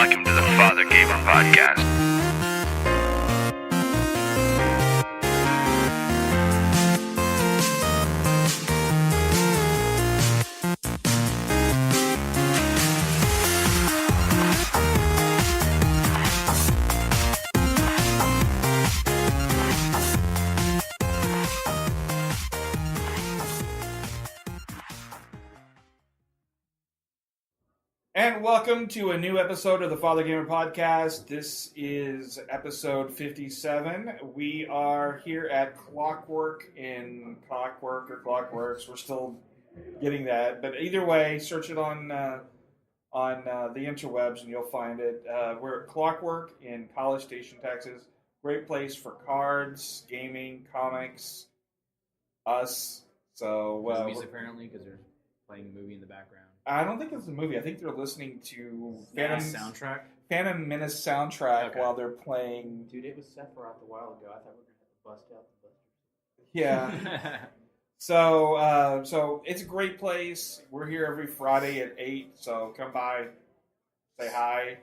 welcome to the Fathergamer podcast. And welcome to a new episode of the Fathergamer podcast. This is episode 57. We are here at Clockwork in Clockworks. We're still getting that, but either way, search it on the interwebs and you'll find it. We're at Clockwork in College Station, Texas. Great place for cards, gaming, comics, us. So movies apparently because they're playing a movie in the background. I don't think it's a movie. I think they're listening to Phantom Menace soundtrack while they're playing. Dude, it was Sephiroth a while ago. I thought we were going to have to bust out the busters. Yeah. So it's a great place. We're here every Friday at 8, so come by, say hi.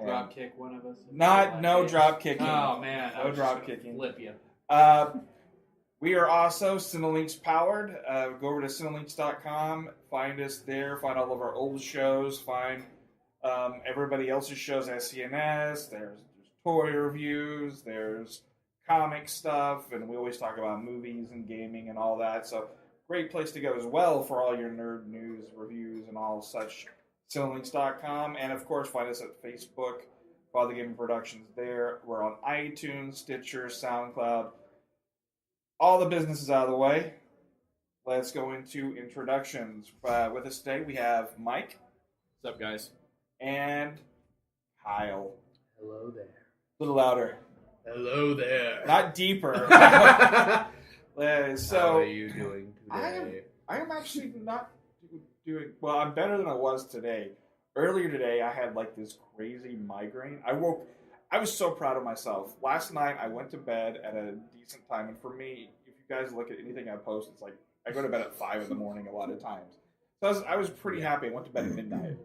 Drop kick one of us. No drop kicking. Oh, man. No drop kicking. Flip you. We are also Cinelinks powered. Go over to Cinelinks.com, find us there, find all of our old shows, find everybody else's shows at CNS. There's toy reviews, there's comic stuff, and we always talk about movies and gaming and all that. So great place to go as well for all your nerd news, reviews, and all such. Cinelinks.com, and of course find us at Facebook, Father Gaming Productions there. We're on iTunes, Stitcher, SoundCloud. All the business is out of the way. Let's go into introductions. With us today, we have Mike. What's up, guys? And Kyle. Hello there. A little louder. Hello there. Not deeper. So, how are you doing today? I am actually not doing... Well, I'm better than I was today. Earlier today, I had like this crazy migraine. I was so proud of myself. Last night, I went to bed at a decent time. And for me, if you guys look at anything I post, it's like I go to bed at 5 in the morning a lot of times. So I was pretty happy. I went to bed at midnight.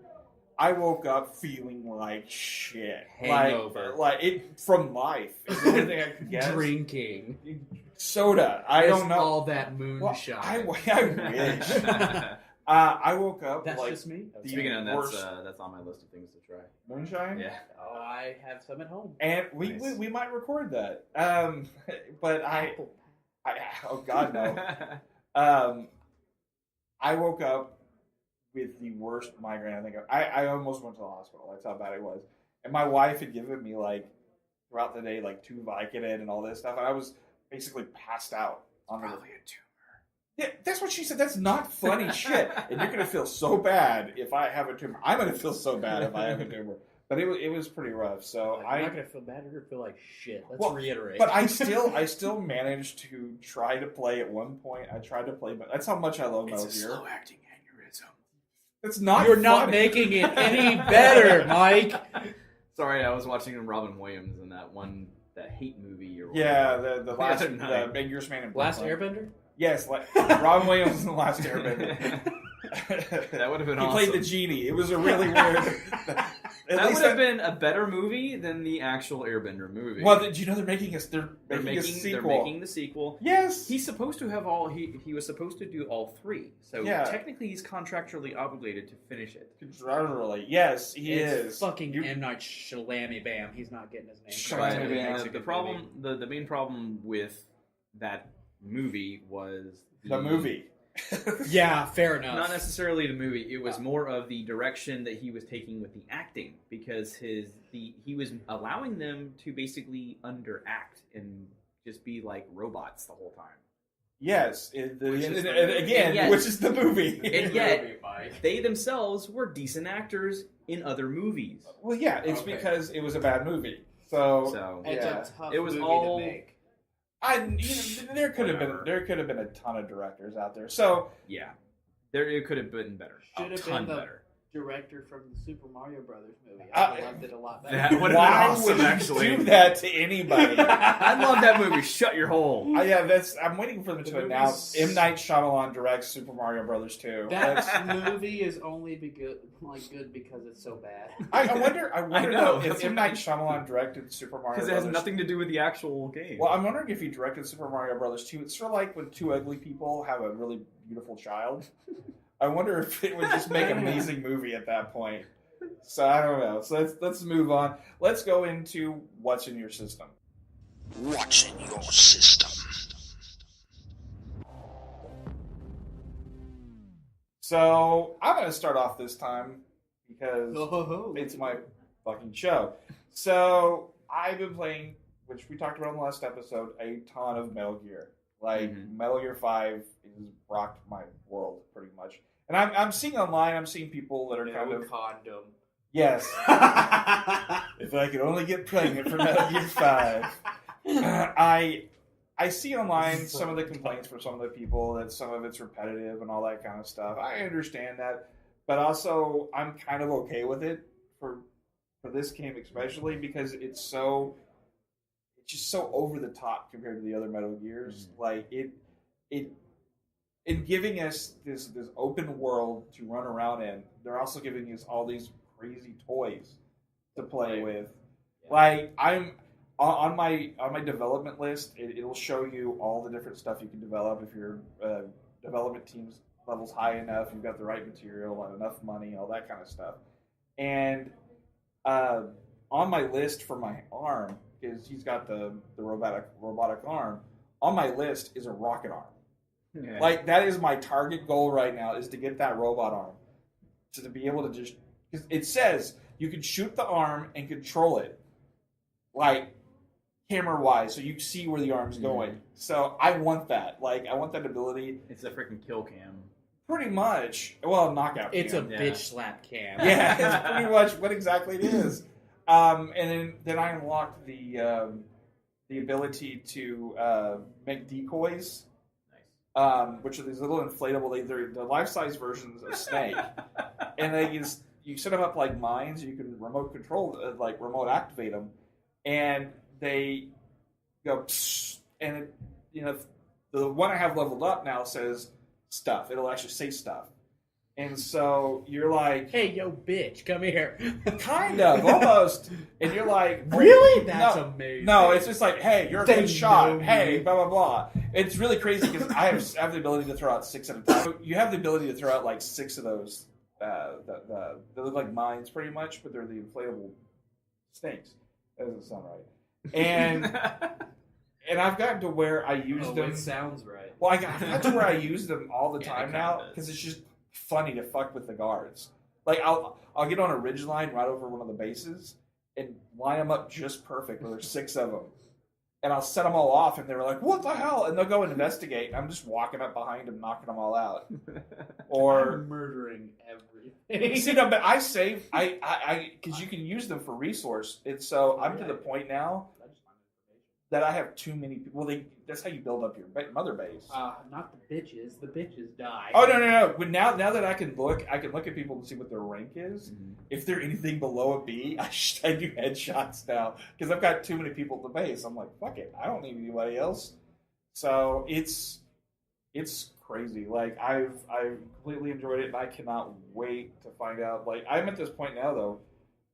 I woke up feeling like shit. Hangover. Like it from life. Is the only thing I could guess. Drinking. Soda. I don't know. All that moonshine. Well, I wish. I woke up. That's like, just me. Speaking of, that's on my list of things to try. Moonshine? Yeah. Oh, I have some at home. And we might record that. But oh God no. I woke up with the worst migraine I think I almost went to the hospital. That's how bad it was. And my wife had given me like throughout the day like 2 Vicodin and all this stuff, and I was basically passed out. Probably a tumor. Yeah, that's what she said. That's not funny shit. And you're gonna feel so bad if I have a tumor. I'm gonna feel so bad if I have a tumor. But it was pretty rough. So I'm not gonna feel bad. You're gonna feel like shit. Let's reiterate. But I still managed to try to play at one point. I tried to play, but that's how much I love Metal Gear. It's a slow acting aneurysm. It's not. You're not making it any better, Mike. Sorry, I was watching Robin Williams in that Hate movie or whatever. Yeah, the last night. Dangerous Man in Last Brooklyn. Airbender? Yes, Robin Williams was in the Last Airbender. That would have been he awesome. played the genie. It was a really weird. That would have been a better movie than the actual Airbender movie. Well, do you know they're making a sequel? They're making the sequel. Yes, he's supposed to have he was supposed to do all 3. So technically, he's contractually obligated to finish it. Contractually, yes, he is. Fucking M. Night Shyamalan Bam. He's not getting his name. Shyamalan Bam. The problem, the main problem with that movie was the movie. Yeah, fair enough. Not necessarily the movie. It was more of the direction that he was taking with the acting, because he was allowing them to basically underact and just be like robots the whole time. Yes, which is the movie. And yet, they themselves were decent actors in other movies. Well, yeah, it's because it was a bad movie. So it's a tough it was movie all to make. There could have been a ton of directors out there. So yeah, it could have been better. Should have ton been the better. director from the Super Mario Brothers movie. Uh, I loved it a lot better. That would have been Why awesome, would you actually. do that to anybody? I love that movie. Shut your hole. Yeah, I'm waiting for them The to announce movie's- M. Night Shyamalan directs Super Mario Brothers 2. That movie is only good because it's so bad. I wonder know. though, if M. Night Shyamalan directed Super Mario Because Brothers. it has nothing to do with the actual game. Well, I'm wondering if he directed Super Mario Brothers 2. It's sort of like when two ugly people have a really beautiful child. I wonder if it would just make an amazing movie at that point. So I don't know. So let's move on. Let's go into what's in your system. What's in your system? So I'm going to start off this time because Oh, it's my fucking show. So I've been playing, which we talked about in the last episode, a ton of Metal Gear. Like Metal Gear 5 has rocked my world pretty much. And I'm seeing online, I'm seeing people that are kind of condom. yes. If I could only get pregnant for Metal Gear 5. I see online some of the complaints from some of the people that some of it's repetitive and all that kind of stuff. I understand that, but also I'm kind of okay with it for this game especially because it's just so over the top compared to the other Metal Gears. Like it in giving us this open world to run around in, they're also giving us all these crazy toys to play with. Yeah. Like I'm on my development list, it'll show you all the different stuff you can develop if your development team's level's high enough, you've got the right material, enough money, all that kind of stuff. And on my list for my arm, because he's got the robotic arm, on my list is a rocket arm. Yeah. Like, that is my target goal right now, is to get that robot arm. To be able to just... Because it says you can shoot the arm and control it, like, camera-wise, so you can see where the arm's going. So I want that. Like, I want that ability. It's a freaking kill cam. Pretty much. Well, knockout It's cam. a bitch slap cam. Yeah, it's pretty much what exactly it is. And then I unlocked the ability to make decoys. Which are these little inflatable, they're life-size versions of Snake, and you set them up like mines. You can remote control, like remote activate them, and they go, psst, and the one I have leveled up now says stuff. It'll actually say stuff, and so you're like, "Hey, yo, bitch, come here." Kind of, almost, and you're like, "Really? That's amazing." No, it's just like, "Hey, you're a good shot. Hey, blah blah blah." It's really crazy because I have the ability to throw out 6 at a time. You have the ability to throw out like 6 of those. They look like mines pretty much, but they're the inflatable snakes. That doesn't sound right. And and I've gotten to where I use them. It sounds right. Well, I got to where I use them all the time now because it's just funny to fuck with the guards. Like I'll get on a ridge line right over one of the bases and line them up just perfect. Where there's 6 of them. And I'll set them all off, and they're like, "What the hell?" And they'll go investigate, and I'm just walking up behind them, knocking them all out. Or I'm murdering everything. See, no, but I save, because you can use them for resource. And so I'm to the point now that I have too many people. Well, that's how you build up your mother base. Not the bitches. The bitches die. Oh, no. But now that I can look at people and see what their rank is. Mm-hmm. If they're anything below a B, I do headshots now. Because I've got too many people at the base. I'm like, fuck it. I don't need anybody else. So it's crazy. Like, I've completely enjoyed it, and I cannot wait to find out. Like, I'm at this point now, though,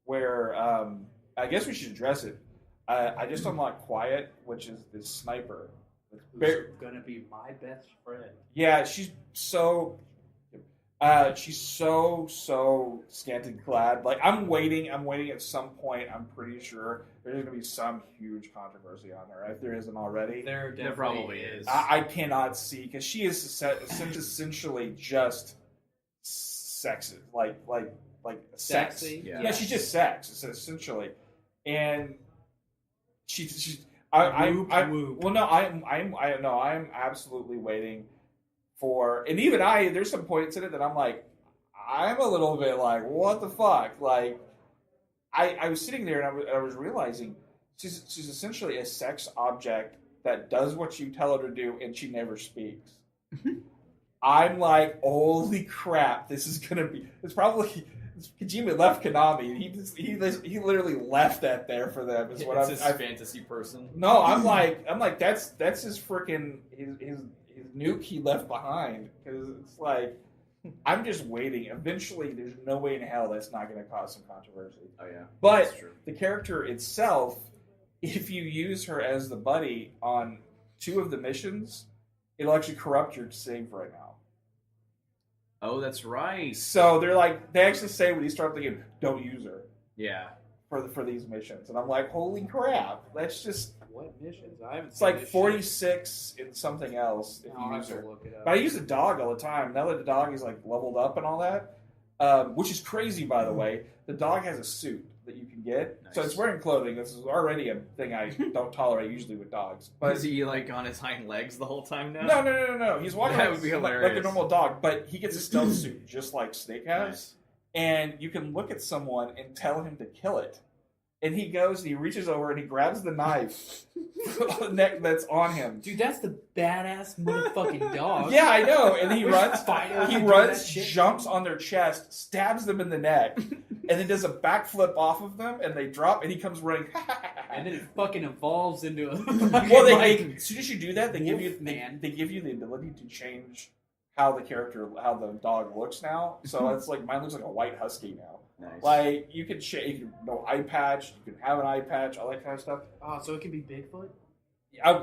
where I guess we should address it. I just unlocked Quiet, which is this sniper. Who's gonna be my best friend. Yeah, she's so scantily clad. Like I'm waiting at some point. I'm pretty sure there's gonna be some huge controversy on her. If there isn't already, there probably is. I cannot see because she is essentially just sex, like sex. Sexy. Yeah, she's just sex. Essentially, and she's. I'm absolutely waiting for, and even there's some points in it that I'm like, I'm a little bit like, what the fuck? Like, I was sitting there and I was realizing she's essentially a sex object that does what you tell her to do and she never speaks. I'm like, holy crap, this is gonna be. It's probably Kojima left Konami. He literally left that there for them. Is what It's I'm. his fantasy person. No, I'm like that's his freaking his nuke he left behind, because it's like I'm just waiting. Eventually, there's no way in hell that's not going to cause some controversy. Oh yeah, But that's true. the character itself, if you use her as the buddy on 2 of the missions, it'll actually corrupt your save right now. Oh, that's right. So they actually say when you start the game, don't use her Yeah. for these missions, and I'm like, holy crap, that's just. What missions? I haven't. It's seen like this 46 in something else if shit. I'll you have use to her. look it up. But I use the dog all the time. Now that the dog is like leveled up and all that, which is crazy, by the way. The dog has a suit that you can get, so Nice. it's wearing clothing. This is already a thing I don't tolerate usually with dogs. But Is he like on his hind legs the whole time now? no. He's walking That like, would be like a hilarious. normal dog, but he gets a stealth suit just like Snake has, Nice. and you can look at someone and tell him to kill it. And he goes, and he reaches over and he grabs the knife neck that's on him. Dude, that's the badass motherfucking dog. Yeah, I know. And he Which runs, fighter he would do runs, that shit? jumps on their chest, stabs them in the neck, and then does a backflip off of them, and they drop, and he comes running. And then it fucking evolves into a Well, like, as soon as you do that, they give you Wolfman. they give you the ability to change how the dog looks now. So it's like mine looks like a white husky now. Nice. Like you can no eye patch, you can have an eye patch, all that kind of stuff. oh, so it can be Bigfoot?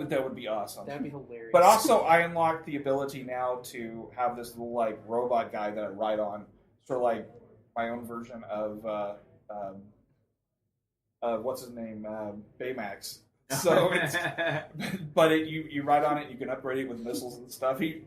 That would be awesome. That'd be hilarious. But also, I unlocked the ability now to have this little like robot guy that I ride on, sort of like my own version of what's his name, Baymax. So it's, but you ride on it, you can upgrade it with missiles and stuff. You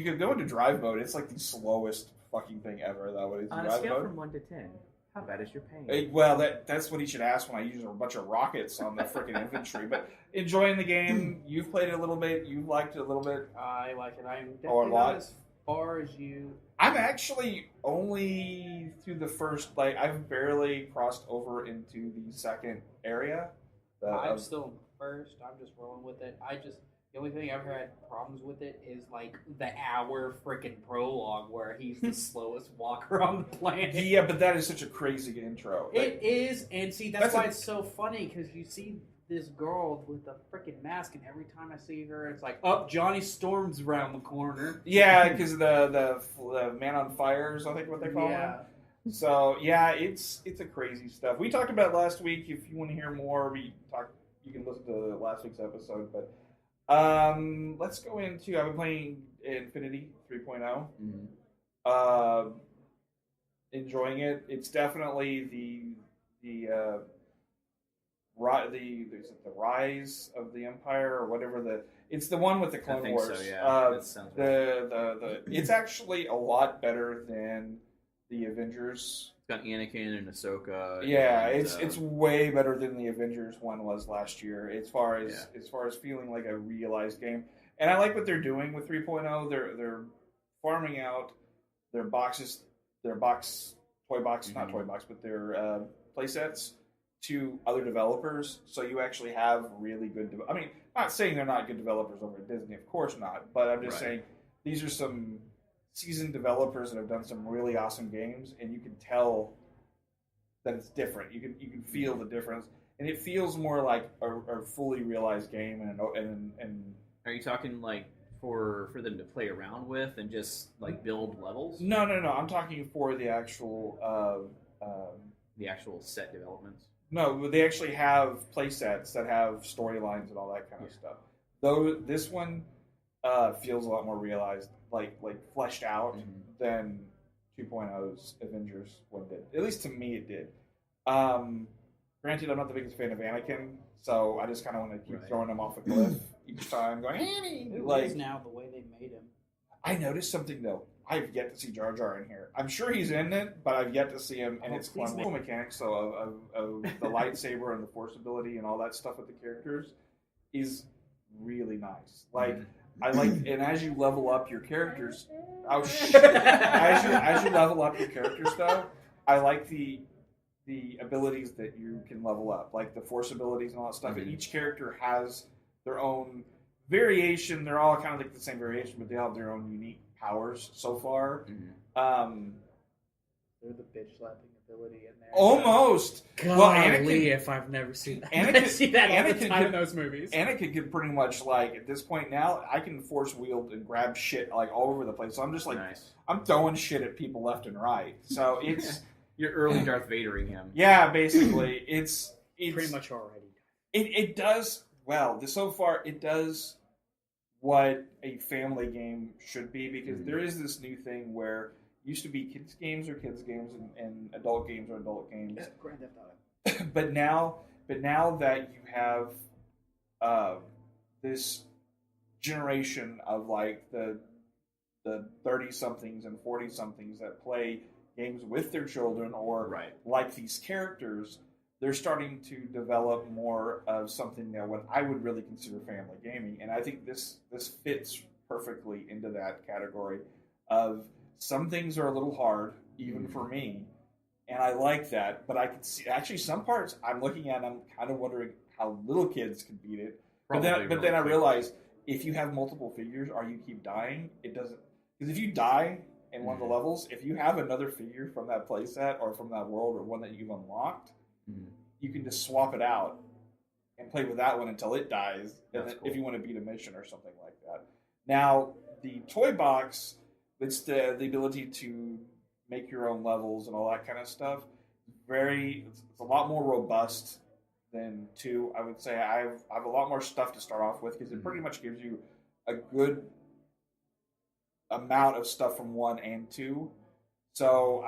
can go into drive mode. It's like the slowest fucking thing ever, though. When it's in On a drive scale mode. from 1 to 10, how bad is your pain? Well, that's what he should ask when I use a bunch of rockets on the freaking infantry. But enjoying the game, you've played it a little bit, you liked it a little bit. I like it. I'm Or a definitely lot. not as far as you. I'm actually only through the first, like, I've barely crossed over into the second area. I'm still in the first. I'm just rolling with it. The only thing I've ever had problems with it is like the hour freaking prologue where he's the slowest walker on the planet. Yeah, but that is such a crazy intro. It is, and see, that's That's why a- it's so funny, because you see this girl with the freaking mask, and every time I see her, it's like, oh, Johnny Storm's around the corner. Yeah, because the Man on Fires, I think what they call him. So yeah, it's a crazy stuff. We talked about it last week. If you want to hear more, you can listen to last week's episode. But let's go into. I've been playing Infinity 3.0. Mhm. Enjoying it. It's definitely the Rise of the Empire or whatever it's the one with the Clone I think Wars. so, yeah. That sounds right. It's actually a lot better than the Avengers. It's got Anakin and Ahsoka. Yeah, and, it's way better than the Avengers one was last year as far as Yeah. as far as feeling like a realized game. And I like what they're doing with 3.0. They're farming out their boxes, toy boxes, not toy box, but their play sets to other developers. So you actually have really good. I mean, not saying they're not good developers over at Disney, of course not. But I'm just Right. saying these are some seasoned developers that have done some really awesome games, and you can tell that it's different. You can feel the difference, and it feels more like a fully realized game. And Are you talking like for them to play around with and just like build levels? no, I'm talking for the actual. The actual set developments. No, they actually have play sets that have storylines and all that kind of stuff. Though this one feels a lot more realized, like fleshed out than 2.0's Avengers one did. At least to me, it did. Granted, I'm not the biggest fan of Anakin, so I just kind of want to keep throwing him off a cliff each time, going Annie. It Like is now the way they made him. I noticed something though. I've yet to see Jar Jar in here. I'm sure he's in it, but I've yet to see him. And it's please Clone mechanics, so of the lightsaber and the Force ability and all that stuff with the characters is really nice. Like I like, and as you level up your characters, as you level up your characters though, I like the abilities that you can level up, like the Force abilities and all that stuff. And each character has their own variation. They're all kind of like the same variation, but they all have their own unique powers so far. They're the bitch slapping ability in there. Almost. Golly, Well, Anakin, if I've never seen that. Anakin- I see that all the Anakin time in could- those movies. Anakin can pretty much like at this point now. I can force wield and grab shit like all over the place. So I'm just like Nice. I'm throwing shit at people left and right. So it's You're early Darth Vadering him. yeah, basically it's Pretty much already. It does well. So far, it does what a family game should be because there is this new thing where it used to be kids games are kids games and adult games are adult games. Grand Theft Auto. but now that you have this generation of like the 30 somethings and 40 somethings that play games with their children or Right. like these characters, they're starting to develop more of something that what I would really consider family gaming, and I think this fits perfectly into that category of some things are a little hard even for me, and I like that, but I can see actually some parts I'm looking at and I'm kind of wondering how little kids can beat it. But then I realize if you have multiple figures or you keep dying, it doesn't, because if you die in one of the levels, if you have another figure from that playset or from that world or one that you've unlocked, you can just swap it out and play with that one until it dies. And then if you want to beat a mission or something like that. Now, the toy box, it's the ability to make your own levels and all that kind of stuff. It's a lot more robust than 2. I would say I have a lot more stuff to start off with because it pretty much gives you a good amount of stuff from 1 and 2. So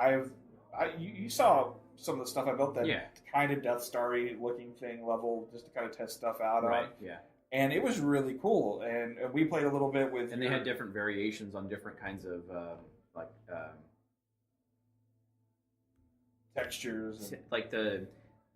you saw some of the stuff I built that kind of Death Star-y looking thing level just to kind of test stuff out on. Yeah. And it was really cool. And we played a little bit with... And they had different variations on different kinds of textures. And, like the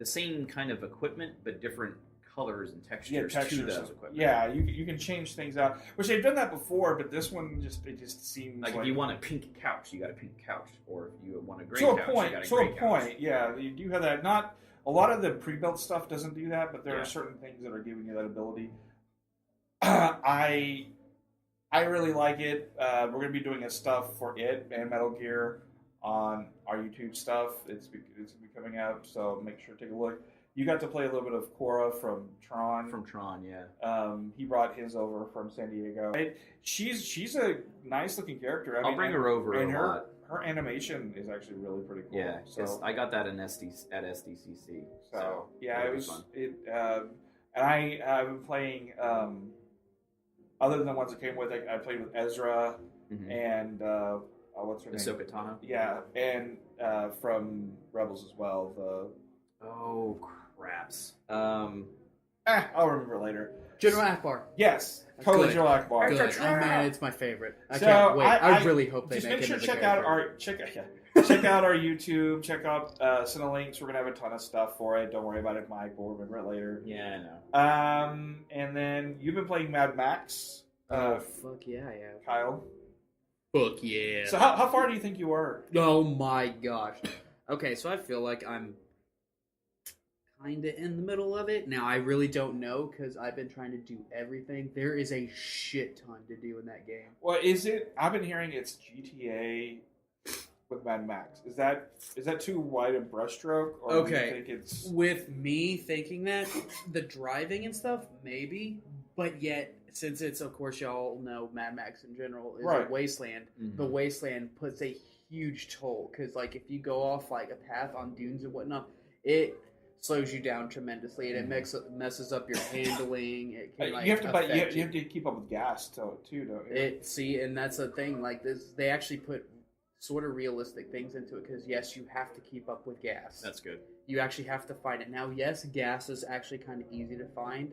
same kind of equipment, but different colors and textures to those equipment. Yeah, you can change things out. Which they've done that before, but this one just seems like if you want a pink couch, you got a pink couch, or if you want a gray to couch, a point, you got a to gray a couch. point. Yeah, you do have that. Not a lot of the pre-built stuff doesn't do that, but there are certain things that are giving you that ability. I really like it. We're going to be doing a stuff for it and Metal Gear on our YouTube stuff. It's going to be coming out, so make sure to take a look. You got to play a little bit of Cora from Tron. From Tron, yeah. He brought his over from San Diego. She's a nice looking character. I'll bring her over and a lot. Her animation is actually really pretty cool. Yeah, so I got that at SDCC. So yeah, it was fun. And I've been playing. Other than the ones that came with it, I played with Ezra and what's her name? Ahsoka Tano. Yeah, and from Rebels as well. Oh craps. I'll remember later. General Akbar. Yes, totally Good. General Akbar. Good. Oh man, it's my favorite. I So, can't wait. I I really hope they Just make make sure it. check out our check out our YouTube. Check out Cinelinks. We're gonna have a ton of stuff for it. Don't worry about it, Mike. We'll remember it later. Yeah, I know. And then you've been playing Mad Max. Fuck yeah, I have. Kyle. Fuck yeah. So how far do you think you were? Oh my gosh. Okay, so I feel like I'm kind of in the middle of it. Now, I really don't know because I've been trying to do everything. There is a shit ton to do in that game. Well, is it? I've been hearing it's GTA with Mad Max. Is that too wide a brushstroke? Or do you think it's... With me thinking that, the driving and stuff, maybe. But yet, since it's, of course, y'all know Mad Max in general is a wasteland, the wasteland puts a huge toll. Because, like, if you go off, like, a path on dunes and whatnot, it slows you down tremendously, and it messes up your handling. It can, like, you have to keep up with gas too, don't you? And that's the thing. Like this, they actually put sort of realistic things into it because yes, you have to keep up with gas. That's good. You actually have to find it. Now, yes, gas is actually kind of easy to find,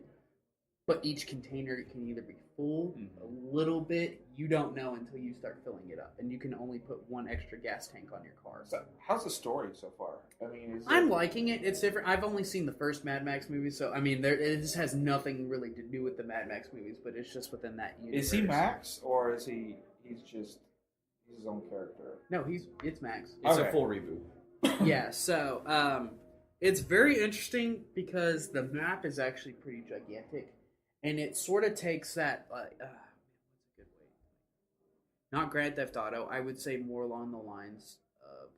but each container can either be full a little bit. You don't know until you start filling it up, and you can only put one extra gas tank on your car. So, how's the story so far? I mean, I'm liking it. It's different. I've only seen the first Mad Max movie, so I mean, this has nothing really to do with the Mad Max movies, but it's just within that universe. Is he Max, or is he's his own character? No, it's Max. It's a full reboot. Yeah, so it's very interesting because the map is actually pretty gigantic, and it sort of takes that what's a good way? Not Grand Theft Auto. I would say more along the lines of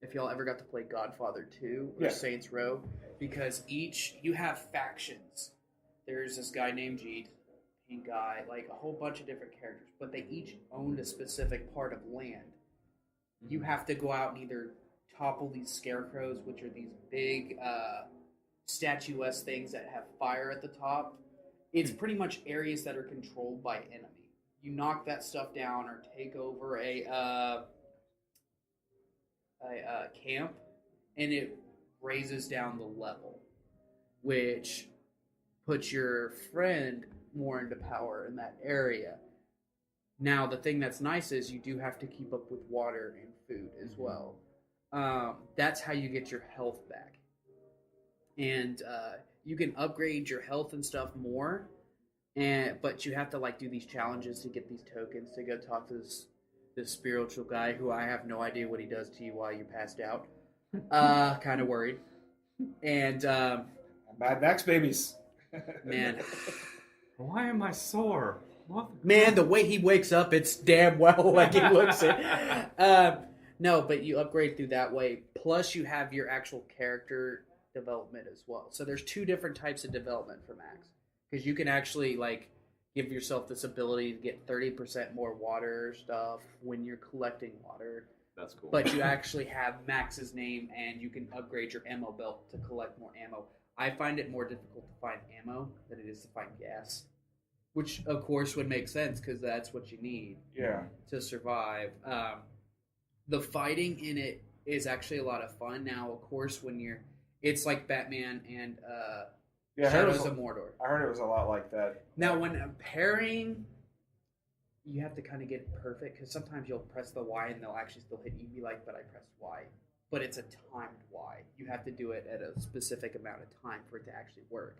if y'all ever got to play Godfather 2 or Saints Row, because you have factions. There's this guy named Jeet, pink guy, like a whole bunch of different characters, but they each owned a specific part of land. You have to go out and either topple these scarecrows, which are these big statuesque things that have fire at the top. It's pretty much areas that are controlled by enemy. You knock that stuff down or take over a camp, and it raises down the level, which puts your friend more into power in that area. Now, the thing that's nice is you do have to keep up with water and food as well. That's how you get your health back. And you can upgrade your health and stuff more, but you have to like do these challenges to get these tokens to go talk to this spiritual guy who I have no idea what he does to you while you're passed out. Kind of worried. And Mad Max babies. Man. Why am I sore? Man, the way he wakes up, it's damn well like he looks it. No, but you upgrade through that way. Plus, you have your actual character development as well. So there's two different types of development for Max. Because you can actually, like, give yourself this ability to get 30% more water stuff when you're collecting water. That's cool. But you actually have Max's name, and you can upgrade your ammo belt to collect more ammo. I find it more difficult to find ammo than it is to find gas. Which, of course, would make sense, because that's what you need to survive. The fighting in it is actually a lot of fun. Now, of course, it's like Batman and Shadows of Mordor. I heard it was a lot like that. Now, when pairing, you have to kind of get it perfect, because sometimes you'll press the Y and they'll actually still hit you. You'll be like, but I pressed Y. But it's a timed Y. You have to do it at a specific amount of time for it to actually work.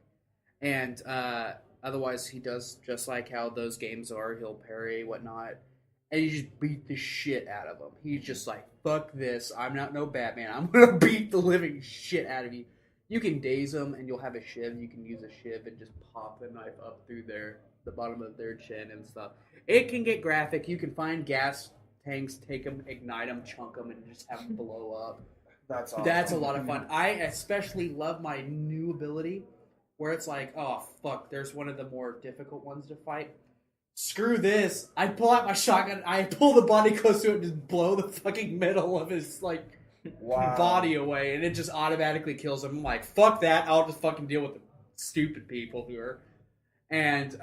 And otherwise, he does just like how those games are. He'll parry, whatnot. And you just beat the shit out of him. He's just like, fuck this. I'm not no Batman. I'm going to beat the living shit out of you. You can daze them, and you'll have a shiv. You can use a shiv and just pop the knife up through the bottom of their chin and stuff. It can get graphic. You can find gas tanks, take them, ignite them, chunk them, and just have them blow up. That's awesome. That's a lot of fun. I especially love my new ability, where it's like, oh, fuck, there's one of the more difficult ones to fight. Screw this. I pull out my shotgun, I pull the body close to it, and just blow the fucking middle of his, like, body away, and it just automatically kills him. I'm like, fuck that, I'll just fucking deal with the stupid people who are. And,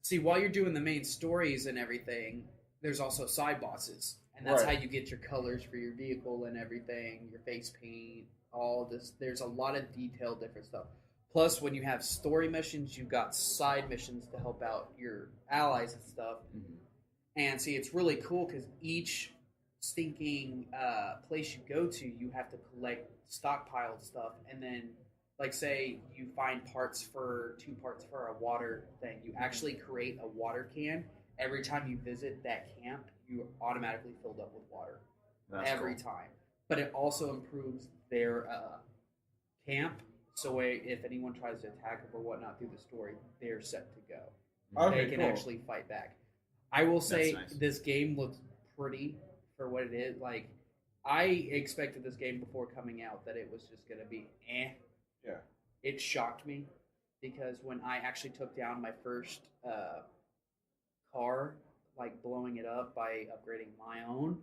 see, while you're doing the main stories and everything, there's also side bosses. And that's how you get your colors for your vehicle and everything, your face paint, all this. There's a lot of detailed different stuff. Plus, when you have story missions, you've got side missions to help out your allies and stuff. Mm-hmm. And see, it's really cool because each stinking place you go to, you have to collect stockpiled stuff. And then, like, say you find two parts for a water thing. You actually create a water can. Every time you visit that camp, you are automatically filled up with water. That's every time. But it also improves their camp. So if anyone tries to attack them or whatnot through the story, they're set to go. Okay, they can actually fight back. I will say this game looks pretty for what it is. Like, I expected this game before coming out that it was just going to be eh. Yeah. It shocked me because when I actually took down my first car, like blowing it up by upgrading my own,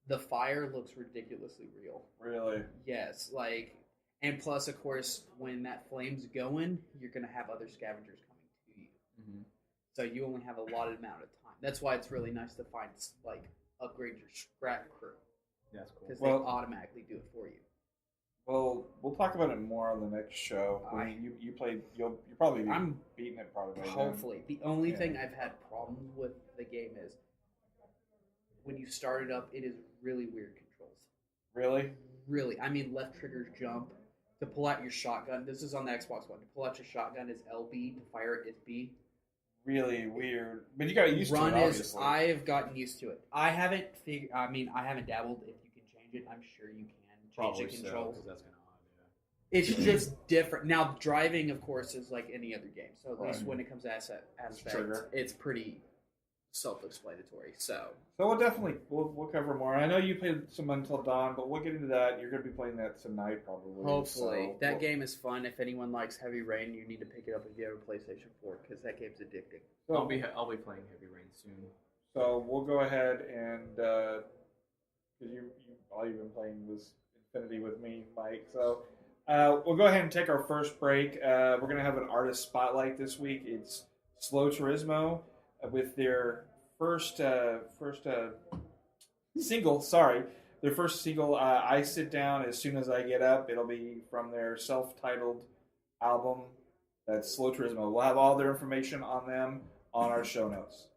the fire looks ridiculously real. Really? Yes, like... And plus, of course, when that flame's going, you're going to have other scavengers coming to you. Mm-hmm. So you only have a lotted amount of time. That's why it's really nice to find, like, upgrade your scrap crew. That's cool. Because they automatically do it for you. Well, we'll talk about it more on the next show. You played. You'll probably be beating it probably. Hopefully, the only thing I've had problems with the game is when you start it up, it is really weird controls. Really? Really, I mean, left trigger jump. To pull out your shotgun, this is on the Xbox One. To pull out your shotgun is LB. To fire it is B. Really weird, but you got used to it. Obviously, I've gotten used to it. I haven't I haven't dabbled. If you can change it, I'm sure you can change the controls. So, that's kind of odd. Yeah. It's just different. Now, driving, of course, is like any other game. So at least when it comes to aspects, it's pretty self-explanatory. So we'll definitely we'll cover more. I know you played some Until Dawn, but we'll get into that. You're going to be playing that tonight, probably. hopefully that game is fun. If anyone likes Heavy Rain, you need to pick it up if you have a PlayStation 4 because that game's addicting. So, I'll be playing Heavy Rain soon. So we'll go ahead and because all you've been playing was Infinity with me, Mike. So we'll go ahead and take our first break. We're going to have an artist spotlight this week. It's Slow Turismo with their first single. Sorry, their first single. I Sit Down As Soon As I Get Up. It'll be from their self-titled album. That's Slow Turismo. We'll have all their information on them on our show notes.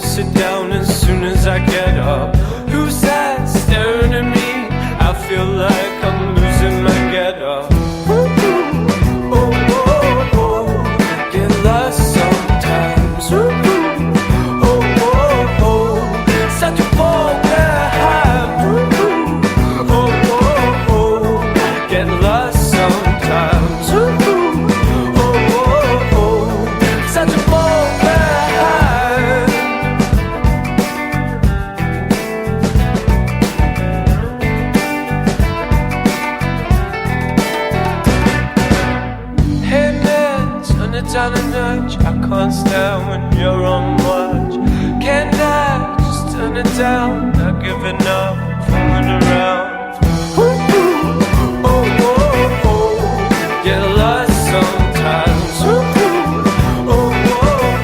Sit down as soon as I get up. Who's that staring at me? I feel like I'm losing my get up. Oh, oh, oh, get lost sometimes. Oh, oh, oh, such a fall behind. Oh, oh, oh, get lost sometimes. Oh, oh, oh, such a fall behind. Down a notch, I can't stand when you're on watch. Can't I just turn it down? Not giving up, fooling around. Oh, oh, oh, get lost sometimes. Oh, oh,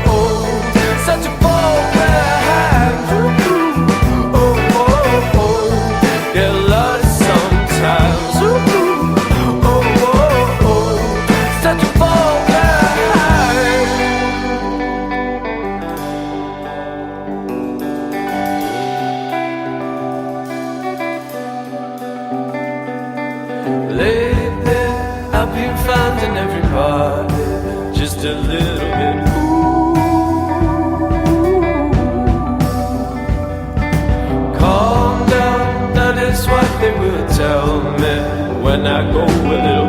oh, such a fall behind. Oh, oh, oh, get lost sometimes. Oh, oh, oh, such a fall behind. Lately, I've been finding everybody just a little bit calm down, that is what they will tell me when I go a little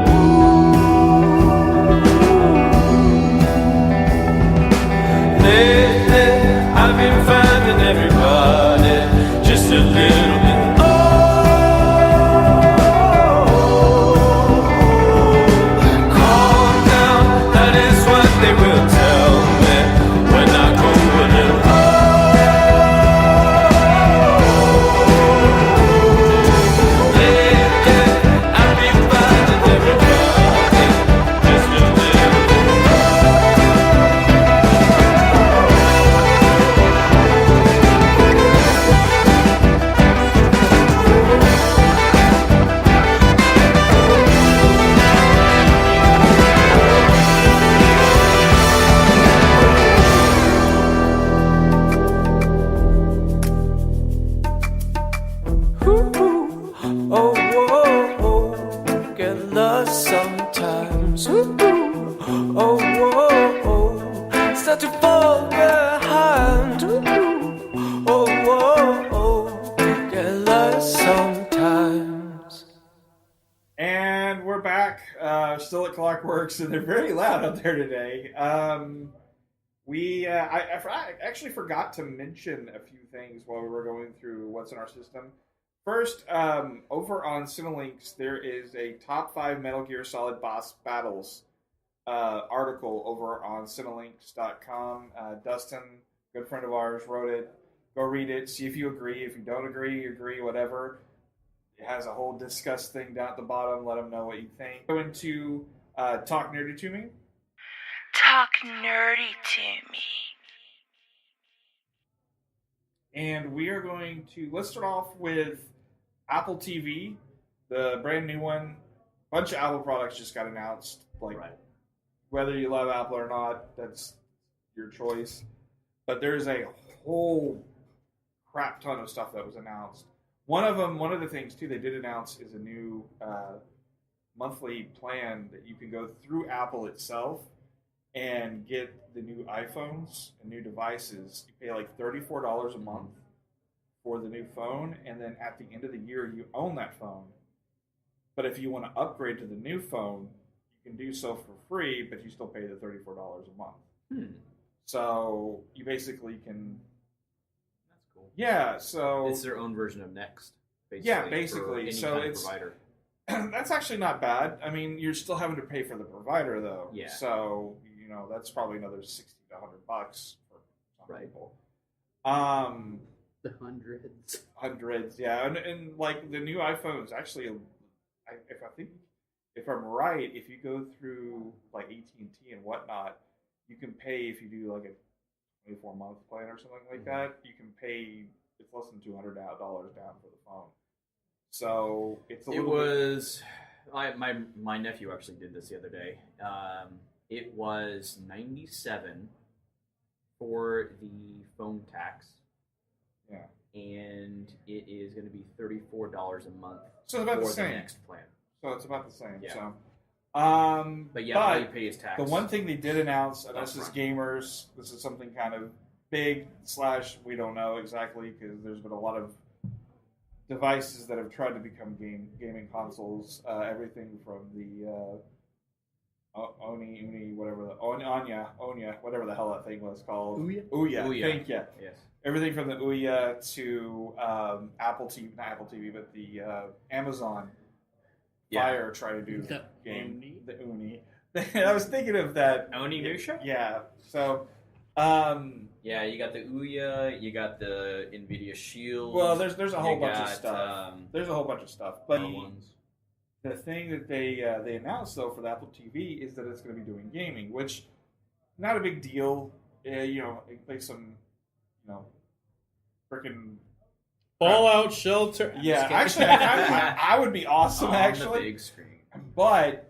Lately, I've been finding everybody just a little bit they will tell me when I go a little lately, I've been finding everybody just a little oh, oh, oh, get lost sometimes. Oh, oh, oh, start to fall behind. Oh, oh, oh, get lost sometimes. And we're back, still at Clockworks, and they're very loud out there today. I actually forgot to mention a few things while we were going through what's in our system. First, over on Cinelinx, there is a top 5 Metal Gear Solid boss battles article over on Cinelinx.com. Dustin, good friend of ours, wrote it. Go read it, see if you agree. If you don't agree, you agree, whatever. It has a whole discuss thing down at the bottom. Let them know what you think. Go into Talk Nerdy to Me. Talk nerdy to me. And we are going to, let's start off with Apple TV, the brand new one. A bunch of Apple products just got announced. Whether you love Apple or not, that's your choice. But there's a whole crap ton of stuff that was announced. One of the things, too, they did announce is a new monthly plan that you can go through Apple itself and get the new iPhones and new devices. You pay like $34 a month, for the new phone, and then at the end of the year, you own that phone. But if you want to upgrade to the new phone, you can do so for free, but you still pay the $34 a month. So you basically can. That's cool. Yeah, so it's their own version of Next. Basically, yeah, basically. Any So kind it's of provider. That's actually not bad. I mean, you're still having to pay for the provider though. Yeah. So that's probably another $60 to $100 for some Right. people. The hundreds. Hundreds, yeah, and like the new iPhones actually, if I'm right, if you go through like AT&T and whatnot, you can pay if you do like a 24-month plan or something like that. You can pay it's less than $200 down for the phone. So it's a little. My nephew actually did this the other day. It was $97 for the phone tax. Yeah. And it is going to be $34 a month So it's about for the same. next plan. So it's about the same. Yeah. So. But yeah, all you pay is tax. The one thing they did announce, and That's this is right. gamers, this is something kind of big / we don't know exactly because there's been a lot of devices that have tried to become gaming consoles. Everything from the Anya, whatever the hell that thing was called. Ouya. Thank you. Yes. Everything from the Ouya to Apple TV, not Apple TV, but the Amazon Fire try to do The game. The Uni. I was thinking of that. Oni Nusha? Yeah. So, Yeah, you got the Ouya, you got the NVIDIA Shield. well, there's a whole you bunch of got, stuff. There's a whole bunch of stuff, but other ones. the thing that they announced though for the Apple TV is that it's going to be doing gaming, which not a big deal. Like some, freaking Fallout Shelter. yeah. Actually, I would be awesome. On Actually, the big screen. but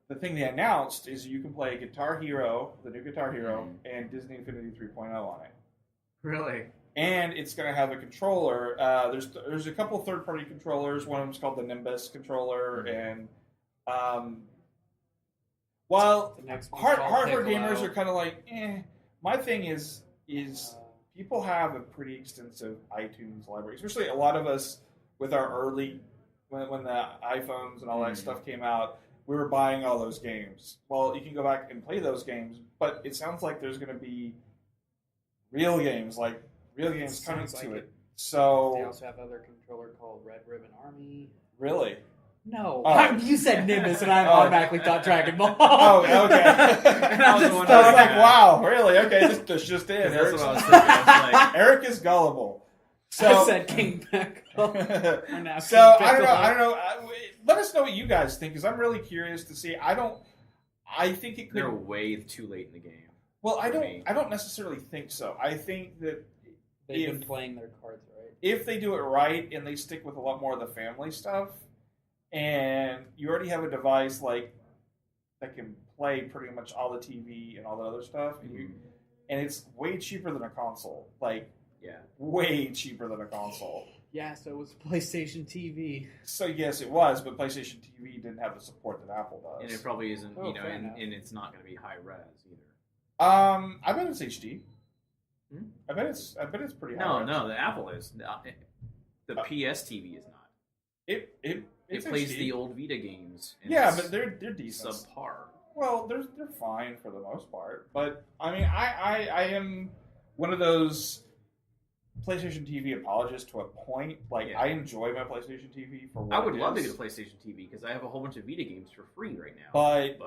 the thing they announced is you can play Guitar Hero, the new Guitar Hero, and Disney Infinity 3.0 on it. Really? And it's going to have a controller. There's a couple third-party controllers. One of them's called the Nimbus controller, and while The next one's hardware called gamers Piccolo. are kind of like, my thing is people have a pretty extensive iTunes library, especially a lot of us with our early when the iPhones and all that stuff came out. We were buying all those games. Well, you can go back and play those games, but it sounds like there's going to be real games coming Sounds to like it. it. So They also have other controller called Red Ribbon Army. really, No, Oh. you said Nimbus, and I Oh. automatically thought Dragon Ball. oh, okay. And I was just wondering I was like, that. wow, really? Okay, this just in. That's what I was thinking. I was like, Eric is gullible. So, I said King Piccolo. Now so King I don't know. Piccolo. I don't know. Let us know what you guys think, because I'm really curious to see. I think it could. they're way too late in the game. Well, I for me. don't necessarily think so. I think that They've if- been playing their cards right. if they do it right and they stick with a lot more of the family stuff, and you already have a device that can play pretty much all the TV and all the other stuff, and it's way cheaper than a console. Yeah. Way cheaper than a console. Yeah, so it was PlayStation TV. So yes, it was, but PlayStation TV didn't have the support that Apple does. And it probably isn't, Oh, fair enough. and it's not going to be high res either. I bet it's HD. Hmm? I bet it's pretty high. No, res. no, the Apple is. The PS TV is not. It It plays HD. the old Vita games. and Yeah, it's but they're decent. subpar. Well, they're fine for the most part, but I mean, I am one of those PlayStation TV apologists to a point. Yeah. I enjoy my PlayStation TV for what I would it love to is, get a PlayStation TV because I have a whole bunch of Vita games for free right now. but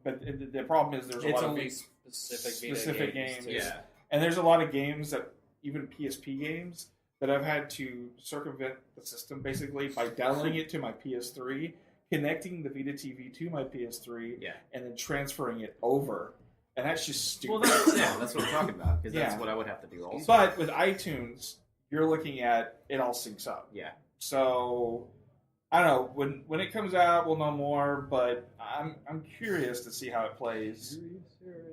But- the problem is there's a It's lot of only big- specific games. too. Yeah. and there's a lot of games that even PSP games that I've had to circumvent the system basically by downloading it to my PS3, connecting the Vita TV to my PS3, Yeah. and then transferring it over. And that's just stupid. Well, that's what I'm talking about because that's Yeah. what I would have to do also. But with iTunes, you're looking at it all syncs up. Yeah. So I don't know when it comes out, we'll know more. But I'm curious to see how it plays.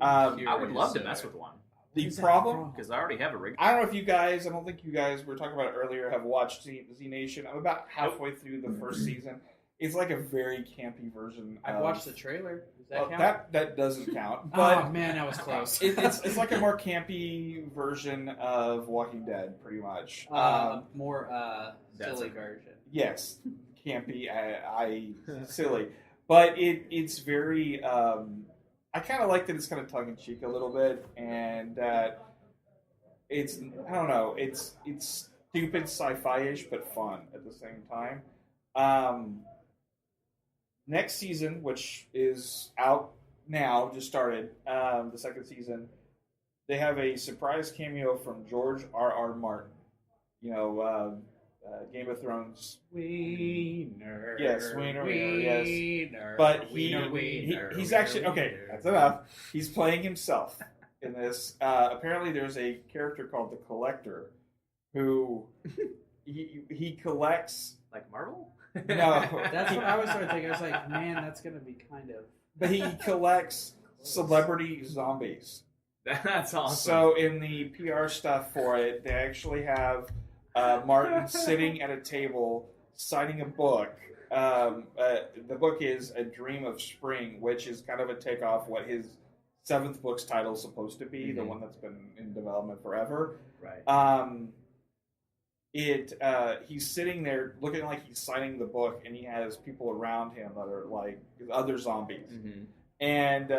I would love to mess with one The problem, because I already have a rig. I don't know if you guys. I don't think you guys. We were talking about it earlier. Have watched Z Nation. I'm about halfway through the first season. It's like a very campy version. I've watched the trailer. Does that count? That doesn't count. But oh man, that was close. it's like a more campy version of Walking Dead, pretty much. More silly version. Yes, campy. Silly, but it's very. I kind of like that it's kind of tongue in cheek a little bit, and that it's I don't know. It's stupid sci-fi-ish, but fun at the same time. Next season, which is out now, just started, the second season, they have a surprise cameo from George R.R. Martin. Game of Thrones. Wiener. Yes, Wiener, yes. Wiener. But Wiener, he's actually, okay, that's enough. He's playing himself in this. Apparently there's a character called the Collector who he collects... Like Marvel? No. That's what I was starting to think. I was like, man, that's going to be kind of... But he collects celebrity zombies. That's awesome. So in the PR stuff for it, they actually have Martin sitting at a table signing a book. The book is A Dream of Spring, which is kind of a takeoff what his 7th book's title is supposed to be, the one that's been in development forever. Right. He's sitting there looking like he's signing the book, and he has people around him that are like other zombies. Mm-hmm. And